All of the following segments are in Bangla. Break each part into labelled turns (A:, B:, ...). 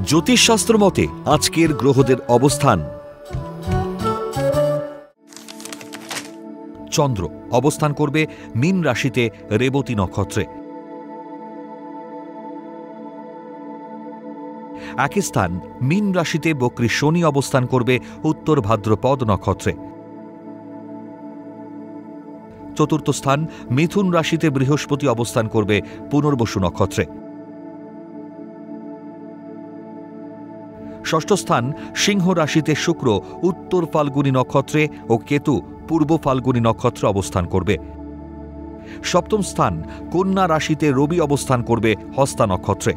A: জ্যোতিষশাস্ত্র মতে আজকের গ্রহদের অবস্থান। চন্দ্র অবস্থান করবে মীন রাশিতে রেবতী নক্ষত্রে। একই স্থান মীন রাশিতে বক্রী শনি অবস্থান করবে উত্তর ভাদ্রপদ নক্ষত্রে। চতুর্থ স্থান মিথুন রাশিতে বৃহস্পতি অবস্থান করবে পুনর্বসু নক্ষত্রে। ষষ্ঠ স্থান সিংহ রাশিতে শুক্র উত্তর ফাল্গুনী নক্ষত্রে ও কেতু পূর্ব ফাল্গুনী নক্ষত্রে অবস্থান করবে। সপ্তম স্থান কন্যা রাশিতে রবি অবস্থান করবে হস্তা নক্ষত্রে।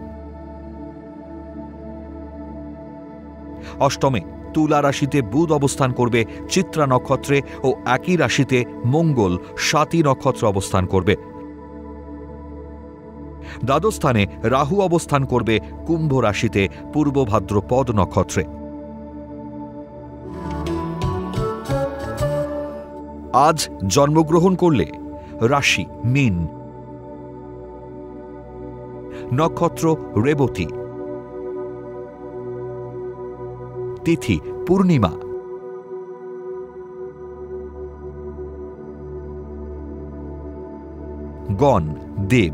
A: অষ্টমে তুলা রাশিতে বুধ অবস্থান করবে চিত্রা নক্ষত্রে ও একই রাশিতে মঙ্গল স্বাতী নক্ষত্র অবস্থান করবে। দ্বাদশ স্থানে রাহু অবস্থান করবে কুম্ভ রাশিতে পূর্ব ভাদ্রপদ নক্ষত্রে। আজ জন্মগ্রহণ করলে রাশি মীন, নক্ষত্র রেবতী, তিথি পূর্ণিমা, গণ দেব।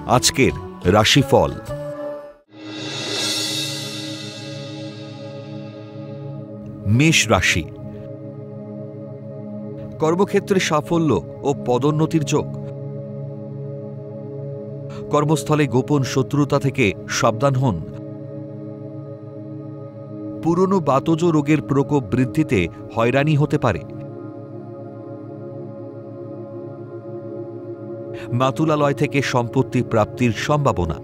A: আজকের রাশিফল। মেষ রাশি, কর্মক্ষেত্রে সাফল্য ও পদোন্নতির যোগ। কর্মস্থলে গোপন শত্রুতা থেকে সাবধান হন। পুরনো বাতজ রোগের প্রকোপ বৃদ্ধিতে হয়রানি হতে পারে। মাতুলালয় থেকে সম্পত্তি প্রাপ্তির সম্ভাবনা।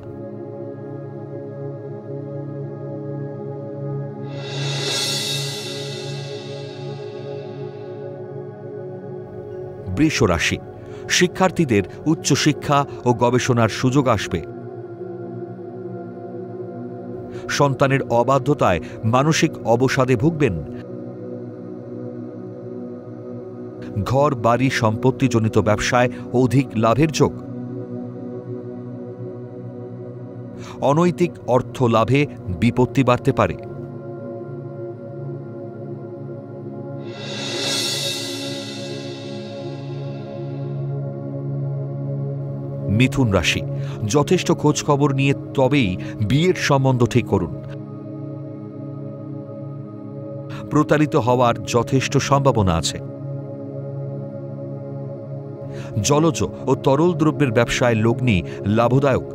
A: বৃষ রাশি, শিক্ষার্থীদের উচ্চশিক্ষা ও গবেষণার সুযোগ আসবে। সন্তানের অবাধ্যতায় মানসিক অবসাদে ভুগবেন। ঘর বাড়ি সম্পত্তিজনিত ব্যবসায় অধিক লাভের যোগ। অনৈতিক অর্থ লাভে বিপত্তি বাড়তে পারে। মিথুন রাশি, যথেষ্ট খোঁজ খবর নিয়ে তবেই বিয়ের সম্বন্ধ ঠিক করুন। প্রতারিত হওয়ার যথেষ্ট সম্ভাবনা আছে। জলজ ও তরল দ্রব্যের ব্যবসায় লগ্নি লাভদায়ক।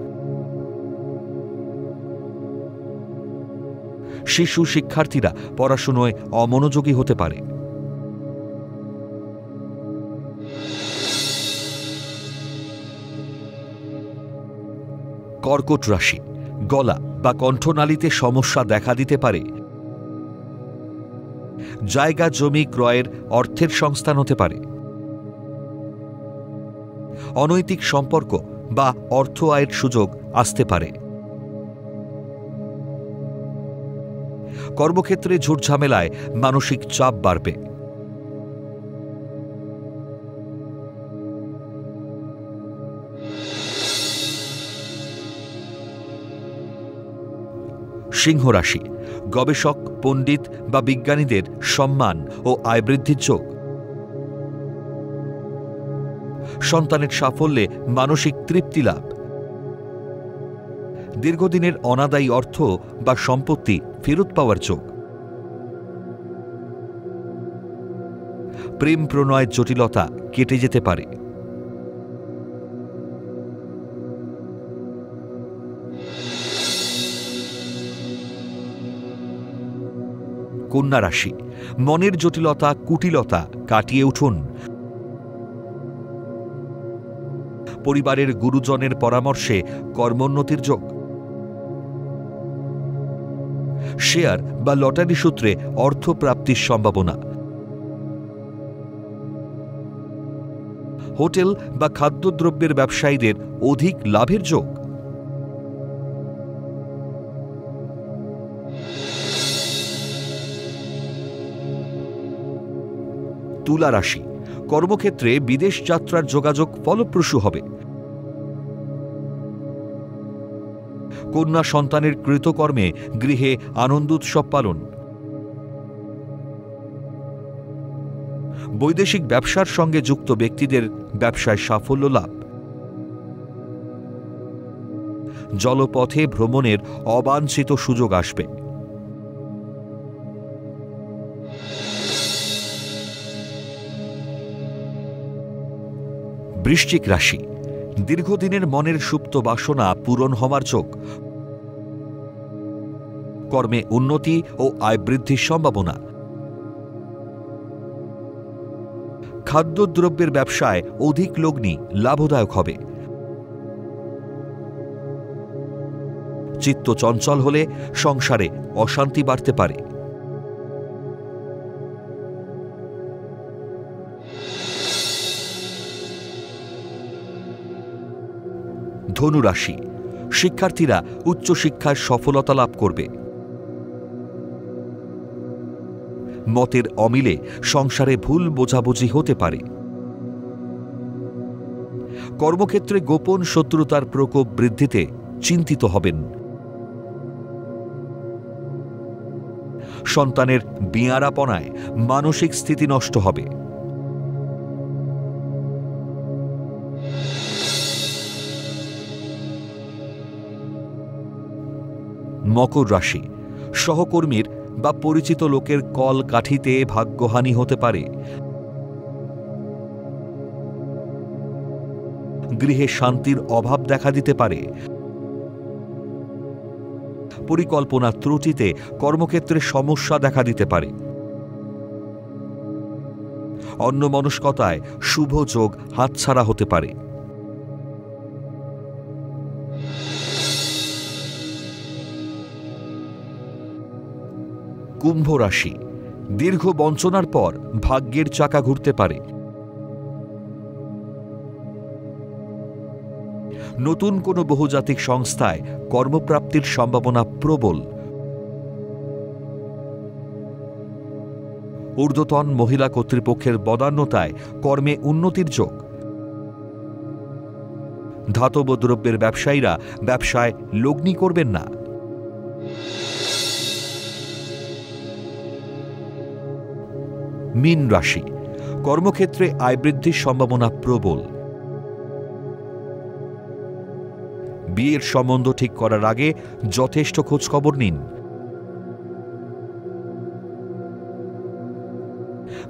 A: শিশু শিক্ষার্থীরা পড়াশোনায় অমনোযোগী হতে পারে। কর্কট রাশি, গলা বা কণ্ঠনালীতে সমস্যা দেখা দিতে পারে। জায়গা জমি ক্রয়ের অর্থের সংস্থান হতে পারে। অনৈতিক সম্পর্ক বা অর্থ আয়ের সুযোগ আসতে পারে। কর্মক্ষেত্রে ঝুটঝামেলায় মানসিক চাপ বাড়বে। সিংহ রাশি, গবেষক পণ্ডিত বা বিজ্ঞানীদের সম্মান ও আয় বৃদ্ধির যোগ। সন্তানের সাফল্যে মানসিক তৃপ্তি লাভ। দীর্ঘদিনের অনাদায়ী অর্থ বা সম্পত্তি ফেরত পাওয়ার যোগ। প্রেম প্রণয়ের জটিলতা কেটে যেতে পারে। কন্যা রাশি, মনের জটিলতা কুটিলতা কাটিয়ে উঠুন। পরিবারের গুরুজনের পরামর্শে কর্মোন্নতির যোগ। শেয়ার বা লটারি সূত্রে অর্থ প্রাপ্তির সম্ভাবনা। হোটেল বা খাদ্যদ্রব্যের ব্যবসায়ীদের অধিক লাভের যোগ। তুলা রাশি, কর্মক্ষেত্রে বিদেশ যাত্রার যোগাযোগ ফলপ্রসূ হবে। কন্যা সন্তানের কৃতকর্মে গৃহে আনন্দোৎসব পালন। বৈদেশিক ব্যবসার সঙ্গে যুক্ত ব্যক্তিদের ব্যবসায় সাফল্য লাভ। জলপথে ভ্রমণের অবাঞ্ছিত সুযোগ আসবে। বৃশ্চিক রাশি, দীর্ঘদিনের মনের সুপ্ত বাসনা পূরণ হওয়ার যোগ। কর্মে উন্নতি ও আয় বৃদ্ধির সম্ভাবনা। খাদ্যদ্রব্যের ব্যবসায় অধিক লগ্নি লাভদায়ক হবে। চিত্ত চঞ্চল হলে সংসারে অশান্তি বাড়তে পারে। ধনু রাশি, শিক্ষার্থীরা উচ্চশিক্ষায় সফলতা লাভ করবে। মতের অমিলে সংসারে ভুল বোঝাবুঝি হতে পারে। কর্মক্ষেত্রে গোপন শত্রুতার প্রকোপ বৃদ্ধিতে চিন্তিত হবেন। সন্তানের বিয়ারাপনায় মানসিক স্থিতি নষ্ট হবে। মকর রাশি, সহকর্মীর বা পরিচিত লোকের কল কাঠিতে ভাগ্যহানি হতে পারে। গৃহে শান্তির অভাব দেখা দিতে পারে। পরিকল্পনা ত্রুটিতে কর্মক্ষেত্রে সমস্যা দেখা দিতে পারে। অন্যমনস্কতায় শুভ যোগ হাতছাড়া হতে পারে। কুম্ভ রাশি, দীর্ঘ বঞ্চনার পর ভাগ্যের চাকা ঘুরতে পারে। নতুন কোনো বহুজাতিক সংস্থায় কর্মপ্রাপ্তির সম্ভাবনা প্রবল। ঊর্ধ্বতন মহিলা কর্তৃপক্ষের বদান্যতায় কর্মে উন্নতির যোগ। ধাতব দ্রব্যের ব্যবসায়ীরা ব্যবসায় লগ্নি করবেন না। মীন রাশি, কর্মক্ষেত্রে আয় বৃদ্ধির সম্ভাবনা প্রবল। বিয়ের সম্বন্ধ ঠিক করার আগে যথেষ্ট খোঁজখবর নিন।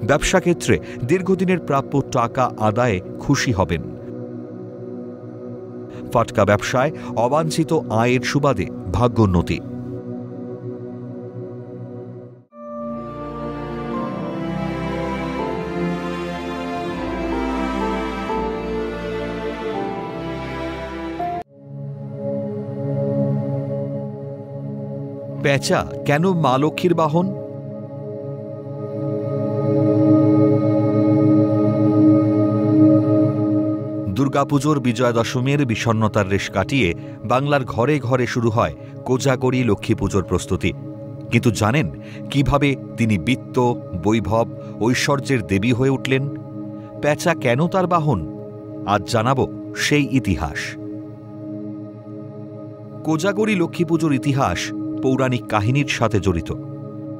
A: ব্যবসা ক্ষেত্রে দীর্ঘদিনের প্রাপ্য টাকা আদায়ে খুশি হবেন। ফাটকা ব্যবসায় অবাঞ্ছিত আয়ের সুবাদে ভাগ্যোন্নতি। পেঁচা কেন মা লক্ষ্মীর বাহন? দুর্গাপুজোর বিজয়া দশমীর বিষণ্ণতার রেশ কাটিয়ে বাংলার ঘরে ঘরে শুরু হয় কোজাগরী লক্ষ্মী পুজোর প্রস্তুতি। কিন্তু জানেন কিভাবে তিনি বিত্ত, বৈভব, ঐশ্বর্যের দেবী হয়ে উঠলেন? পেঁচা কেন তার বাহন? আজ জানাব সেই ইতিহাস। কোজাগরী লক্ষ্মী পুজোর ইতিহাস পৌরাণিক কাহিনীর সাথে জড়িত।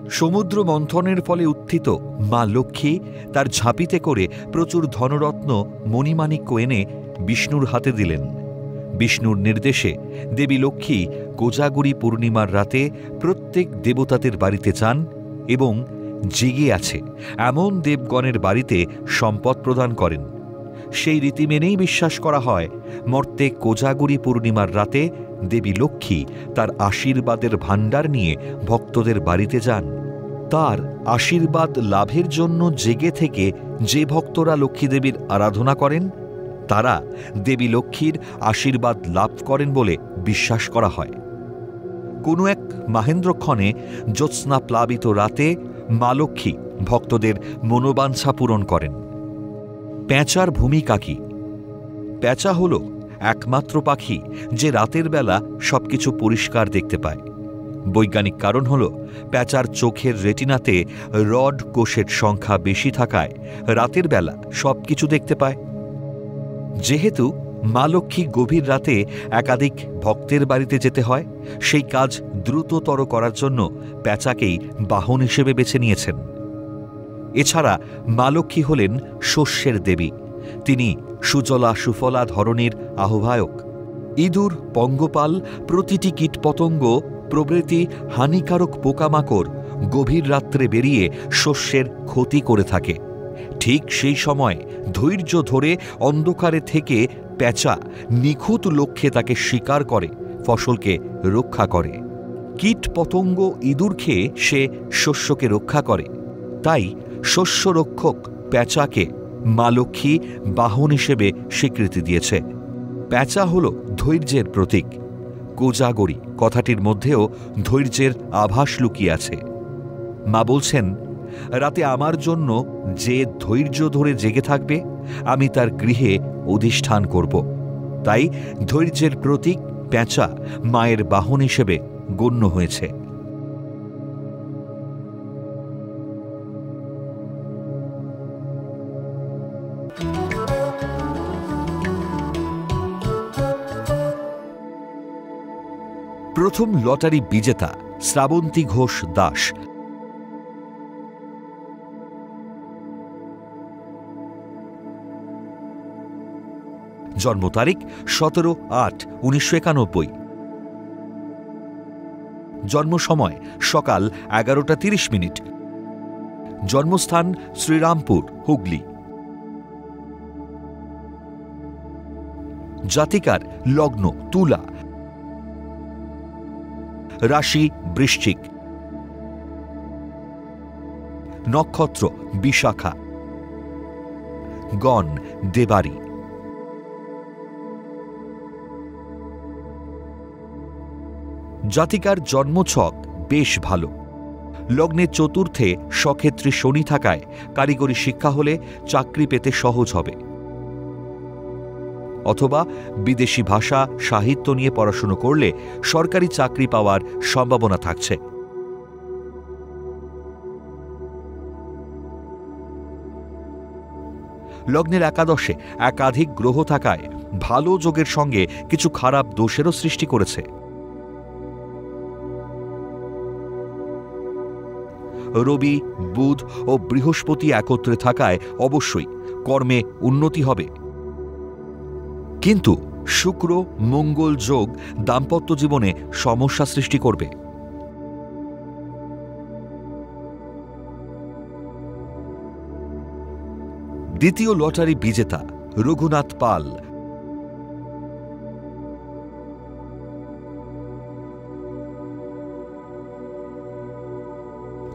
A: সমুদ্র মন্থনের ফলে উত্থিত মা লক্ষ্মী তার ঝাঁপিতে করে প্রচুর ধনরত্ন মণিমাণিক্য এনে বিষ্ণুর হাতে দিলেন। বিষ্ণুর নির্দেশে দেবী লক্ষ্মী কোজাগরী পূর্ণিমার রাতে প্রত্যেক দেবতাদের বাড়িতে যান এবং জেগে আছে এমন দেবগণের বাড়িতে সম্পদ প্রদান করেন। সেই রীতি মেনেই বিশ্বাস করা হয় মর্তে কোজাগরী পূর্ণিমার রাতে দেবী লক্ষ্মী তার আশীর্বাদের ভাণ্ডার নিয়ে ভক্তদের বাড়িতে যান। তার আশীর্বাদ লাভের জন্য জেগে থেকে যে ভক্তরা লক্ষ্মী দেবীর আরাধনা করেন তারা দেবী লক্ষ্মীর আশীর্বাদ লাভ করেন বলে বিশ্বাস করা হয়। কোনো এক মাহেন্দ্রক্ষণে জ্যোৎস্না প্লাবিত রাতে মা লক্ষ্মী ভক্তদের মনোবাঞ্ছা পূরণ করেন। পেঁচার ভূমিকা কি? পেঁচা হল একমাত্র পাখি যে রাতের বেলা সবকিছু পরিষ্কার দেখতে পায়। বৈজ্ঞানিক কারণ হল প্যাঁচার চোখের রেটিনাতে রড কোষের সংখ্যা বেশি থাকায় রাতের বেলা সবকিছু দেখতে পায়। যেহেতু মা লক্ষ্মী গভীর রাতে একাধিক ভক্তের বাড়িতে যেতে হয়, সেই কাজ দ্রুততর করার জন্য প্যাঁচাকেই বাহন হিসেবে বেছে নিয়েছেন। এছাড়া মা লক্ষ্মী হলেন শস্যের দেবী। তিনি সুজলা সুফলা ধরনের আহ্বায়ক। ইঁদুর, পঙ্গপাল, প্রতিটি কীটপতঙ্গ প্রভৃতি হানিকারক পোকামাকড় গভীর রাত্রে বেরিয়ে শস্যের ক্ষতি করে থাকে। ঠিক সেই সময় ধৈর্য ধরে অন্ধকারে থেকে প্যাঁচা নিখুঁত লক্ষ্যে তাকে শিকার করে ফসলকে রক্ষা করে। কীট পতঙ্গ, ইঁদুর খেয়ে সে শস্যকে রক্ষা করে। তাই শস্যরক্ষক প্যাঁচাকে মা লক্ষ্মী বাহন হিসেবে স্বীকৃতি দিয়েছে। প্যাঁচা হল ধৈর্যের প্রতীক। কোজাগরী কথাটির মধ্যেও ধৈর্যের আভাস লুকিয়ে আছে। মা বলছেন, রাতে আমার জন্য যে ধৈর্য ধরে জেগে থাকবে আমি তার গৃহে অধিষ্ঠান করব। তাই ধৈর্যের প্রতীক প্যাঁচা মায়ের বাহন হিসেবে গণ্য হয়েছে। প্রথম লটারি বিজেতা শ্রাবন্তী ঘোষ দাস। জন্ম তারিখ 17/8/1991। জন্ম সময় সকাল 11:30। জন্মস্থান শ্রীরামপুর, হুগলি। জাতিকার লগ্ন তুলা, রাশি বৃশ্চিক, নক্ষত্র বিশাখা, গণ দেবারি। জাতিকার জন্মছক বেশ ভালো। লগ্নের চতুর্থে সক্ষেত্রী শনি থাকায় কারিগরি শিক্ষা হলে চাকরি পেতে সহজ হবে, অথবা বিদেশি ভাষা সাহিত্য নিয়ে পড়াশুনো করলে সরকারি চাকরি পাওয়ার সম্ভাবনা থাকছে। লগ্নের একাদশে একাধিক গ্রহ থাকায় ভালো যোগের সঙ্গে কিছু খারাপ দোষেরও সৃষ্টি করেছে। রবি, বুধ ও বৃহস্পতি একত্রে থাকায় অবশ্যই কর্মে উন্নতি হবে, কিন্তু শুক্র মঙ্গল যোগ দাম্পত্য জীবনে সমস্যা সৃষ্টি করবে। দ্বিতীয় লটারি বিজেতা রঘুনাথ পাল।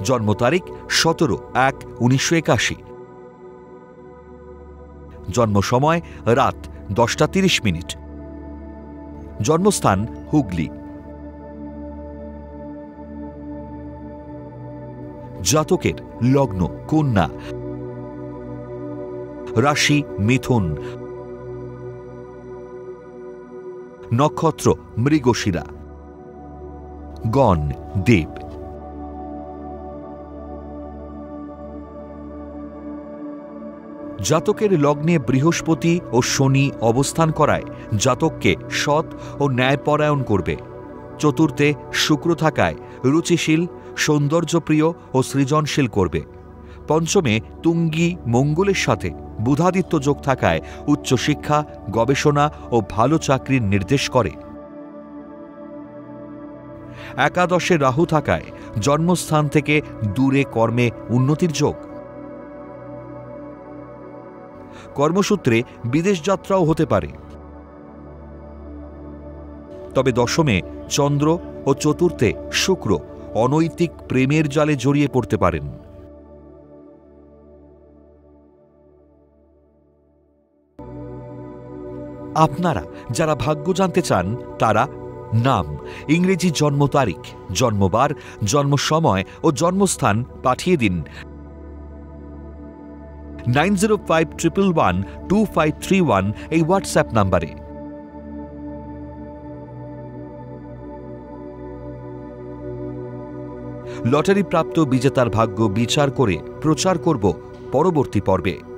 A: জন্ম তারিখ 17/1/1981। জন্ম সময় রাত 10:30। জন্মস্থান হুগলি। জাতকের লগ্ন কন্যা, রাশি মিথুন, নক্ষত্র মৃগশিরা, গণ দেব। জাতকের লগ্নে বৃহস্পতি ও শনি অবস্থান করায় জাতককে সৎ ও ন্যায়পরায়ণ করবে। চতুর্থে শুক্র থাকায় রুচিশীল, সৌন্দর্যপ্রিয় ও সৃজনশীল করবে। পঞ্চমে তুঙ্গী মঙ্গলের সাথে বুধাদিত্য যোগ থাকায় উচ্চশিক্ষা, গবেষণা ও ভালো চাকরির নির্দেশ করে। একাদশে রাহু থাকায় জন্মস্থান থেকে দূরে কর্মে উন্নতির যোগ। কর্মসূত্রে বিদেশ যাত্রাও হতে পারে। তবে দশমে চন্দ্র ও চতুর্থে শুক্র অনৈতিক প্রেমের জালে জড়িয়ে পড়তে পারেন। আপনারা যারা ভাগ্য জানতে চান তারা নাম, ইংরেজি জন্ম তারিখ, জন্মবার, জন্ম সময় ও জন্মস্থান পাঠিয়ে দিন 9051112531 এই হোয়াটসঅ্যাপ নাম্বারে। লটারি প্রাপ্ত বিজেতার ভাগ্য বিচার করে প্রচার করব পরবর্তী পর্বে।